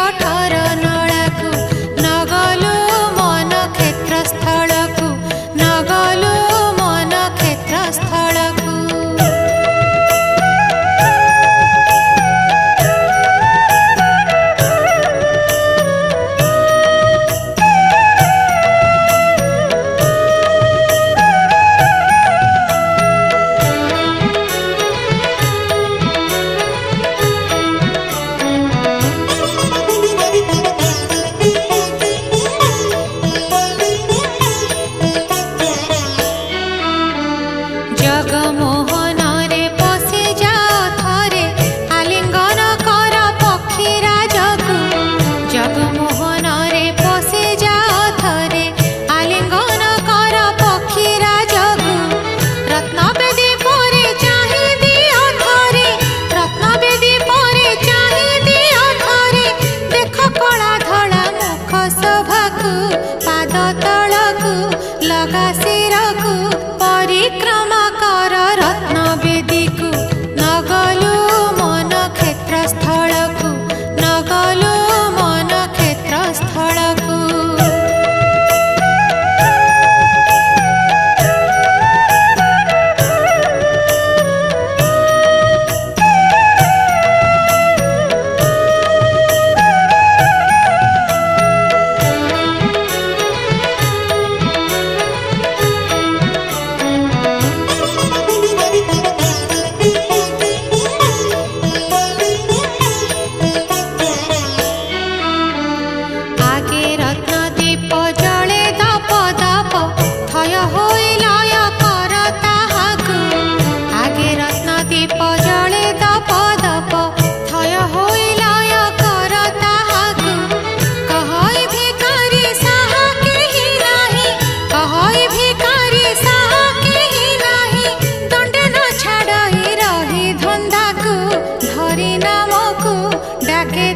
अठर नळाकु नगलु मन क्षेत्र स्थळकु नगलु मन क्षेत्र स्थळकु जगमोहन रे पशि जाओ थरे आलिंगन कर पक्षीराजकु जगमोहन रे पशि जाओ थरे आलिंगन कर पक्षीराजकु रत्नवेदी परे चाहि दियो थरे रत्नवेदी परे चाहि दियो थरे देख कला धला मुख शोभाकु पाद तळकु लगा शिरकु परिक्रमा कर रत्नवेदीकु नगलु मन क्षेत्र स्थळकु नगलु मन क्षेत्र स्थळकु आगे रत्नदीप जले दप दप थय होई लय कर ताहाकु आगे रत्नदीप जले दप दप थय होई लय कर ताहाकु कहई भिखारी साहा केहि नाही कहई भिखारी साहा केहि नाही दंडे न छाड़ई रही धंधाकु धरी नामकु डाके